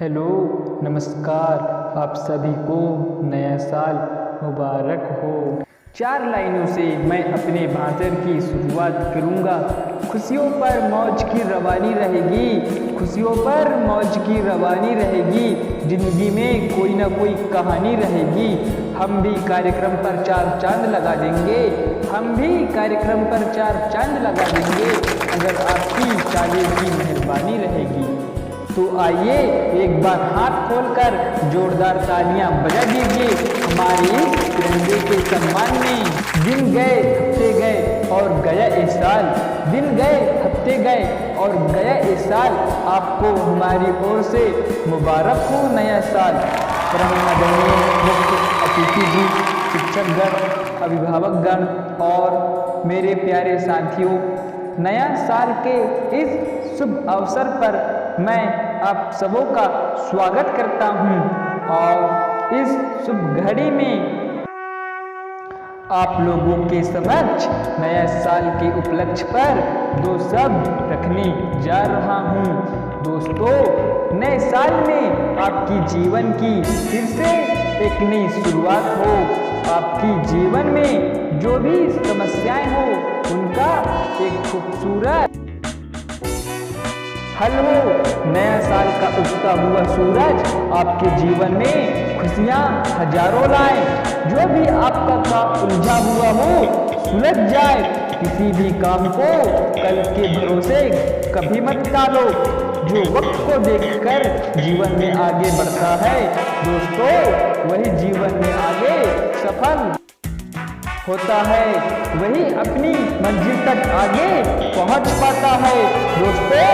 Hello, नमस्कार। आप सभी को नया साल मुबारक हो। 4 लाइनों से मैं अपने भाषण की शुरुआत करूंगा। खुशियों पर मौज की रवानी रहेगी, खुशियों पर मौज की रवानी रहेगी। जिंदगी में कोई ना कोई कहानी रहेगी। हम भी कार्यक्रम पर 4 चांद लगा देंगे, हम भी कार्यक्रम पर 4 चांद लगा देंगे, अगर आपकी चाले की मेहरबानी रहेगी। तो आइए एक बार हाथ खोलकर जोरदार तालियां बजा दीजिए हमारे तिरंगे के सम्मान में। दिन गए हफ्ते गए और गया इस साल, दिन गए हफ्ते गए और गया इस साल। आपको हमारी ओर से मुबारक हो नया साल। मुख्य अतिथि जी, शिक्षकगण, अभिभावकगण और मेरे प्यारे साथियों, नया साल के इस शुभ अवसर पर मैं आप सबों का स्वागत करता हूं और इस शुभ घड़ी में आप लोगों के समक्ष नया साल के उपलक्ष्य पर 2 शब्द रखने जा रहा हूं। दोस्तों, नए साल में आपकी जीवन की फिर से एक नई शुरुआत हो। आपकी जीवन में जो भी समस्याएं हो उनका एक खूबसूरत हल हो। नया साल का उगता हुआ सूरज आपके जीवन में खुशियां हजारों लाए। जो भी आपका काम उलझा हुआ हो सुलझ जाए। किसी भी काम को कल के भरोसे कभी मत टालो। जो वक्त को देखकर जीवन में आगे बढ़ता है दोस्तों, वही जीवन में आगे सफल होता है, वही अपनी मंजिल तक आगे पहुंच पाता है। दोस्तों,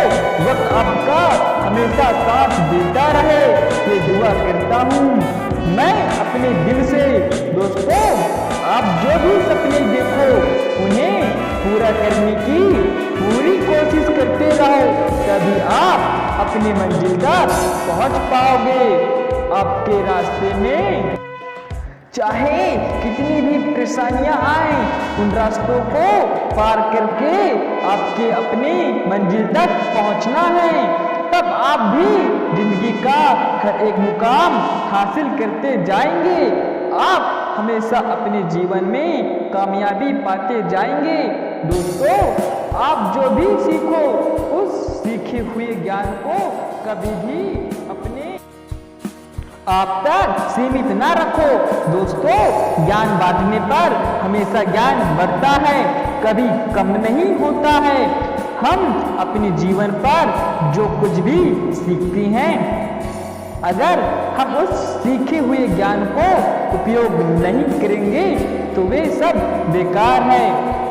वक्त आपका हमेशा साथ देता रहे, ये दुआ करता हूँ मैं अपने दिल से। दोस्तों, आप जो भी सपने देखो उन्हें पूरा करने की पूरी कोशिश करते रहो, तभी आप अपनी मंजिल तक पहुंच पाओगे। आपके रास्ते में चाहे कितनी भी परेशानियां आए, उन रास्तों को पार करके आपके अपनी मंजिल तक पहुंचना है। तब आप भी जिंदगी का हर एक मुकाम हासिल करते जाएंगे। आप हमेशा अपने जीवन में कामयाबी पाते जाएंगे। दोस्तों, आप जो भी सीखो उस सीखे हुए ज्ञान को कभी भी अपने आप तक सीमित ना रखो। दोस्तों, ज्ञान बांटने पर हमेशा ज्ञान बढ़ता है, कभी कम नहीं होता है। हम अपने जीवन पर जो कुछ भी सीखते हैं, अगर हम उस सीखे हुए ज्ञान को उपयोग नहीं करेंगे तो वे सब बेकार है।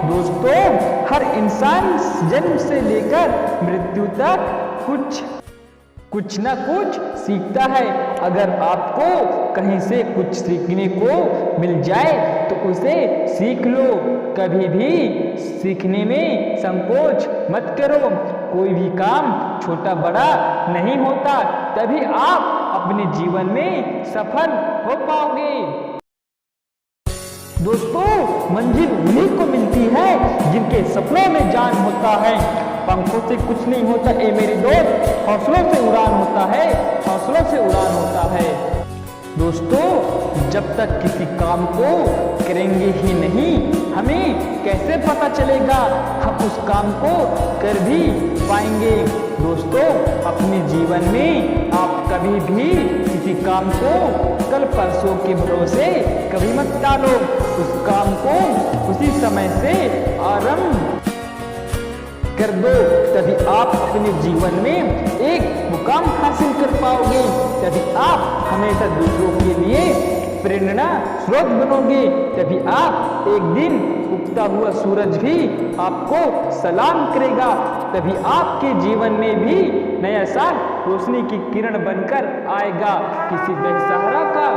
दोस्तों, हर इंसान जन्म से लेकर मृत्यु तक कुछ न कुछ सीखता है। अगर आपको कहीं से कुछ सीखने को मिल जाए तो उसे सीख लो। कभी भी सीखने में संकोच मत करो। कोई भी काम छोटा बड़ा नहीं होता, तभी आप अपने जीवन में सफल हो पाओगे। दोस्तों, मंजिल उन्हीं को मिलती है जिनके सपनों में जान होता है। पंखों से कुछ नहीं होता ए मेरे दोस्त, हौसलों से उड़ान होता है, हौसलों से उड़ान होता है। दोस्तों, जब तक किसी काम को करेंगे ही नहीं, हमें कैसे पता चलेगा हम उस काम को कर भी पाएंगे। दोस्तों, अपने जीवन में आप कभी भी किसी काम को कल परसों के भरोसे कभी मत टालो। उस काम को उसी समय से आरंभ कर दो, तभी आप अपने जीवन में एक मुकाम हासिल कर पाओगे। तभी आप हमेशा दूसरों के लिए प्रेरणा स्रोत बनोगे। तभी आप एक दिन उगता हुआ सूरज भी आपको सलाम करेगा। तभी आपके जीवन में भी नया साल रोशनी की किरण बनकर आएगा। किसी बेसहारा का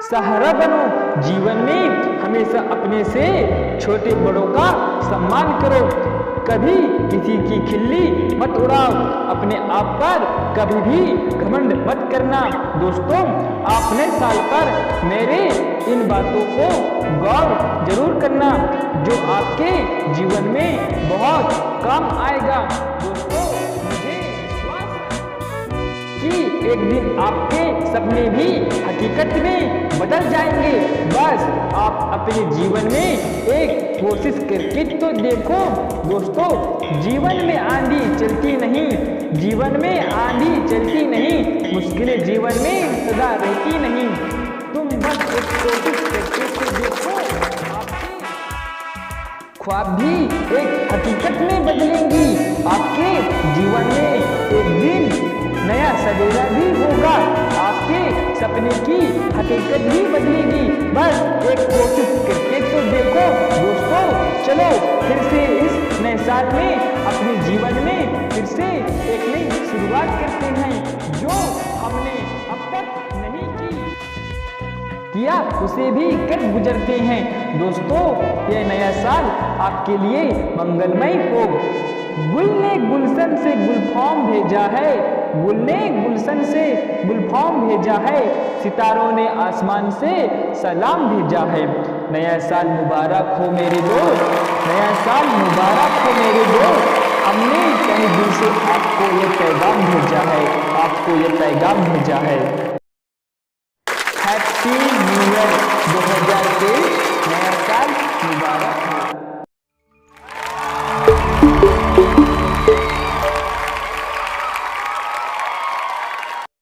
सहारा बनो। जीवन में हमेशा अपने से छोटे बड़ों का सम्मान करो। कभी किसी की खिल्ली मत उड़ाओ। अपने आप पर कभी भी घमंड मत करना। दोस्तों, आप नए साल पर मेरे इन बातों को गौर जरूर करना, जो आपके जीवन में बहुत काम आएगा। दोस्तों, मुझे विश्वास है। कि एक दिन आपके सपने भी हकीकत में बदल जाएंगे। बस आप अपने जीवन में एक कोशिश करके तो देखो दोस्तों। जीवन में आंधी चलती नहीं, जीवन में आंधी चलती नहीं, मुश्किलें जीवन में सदा रहती नहीं। तुम बस एक कोशिश करके तो देखो, आपके ख्वाब भी एक हकीकत में बदलेंगी। आपके जीवन में एक दिन नया सवेरा भी होगा, आपके सपने की हकीकत भी बदलेगी। बस एक कोशिश करके तो देखो दोस्तों। चलो फिर से इस नए साल में अपने जीवन में फिर से एक नई शुरुआत करते हैं, जो हमने अब तक नहीं किया उसे भी कर गुजरते हैं। दोस्तों यह नया साल आपके लिए मंगलमय हो। गुल ने गुलशन से गुलफाम भेजा है, गुल ने गुलशन से गुलफाम भेजा है, सितारों ने आसमान से सलाम भेजा है। नया साल मुबारक हो मेरे दोस्त, नया साल मुबारक हो मेरे दोस्त। हमने कहीं दिल से आपको ये पैगाम भेजा है, आपको ये पैगाम भेजा है।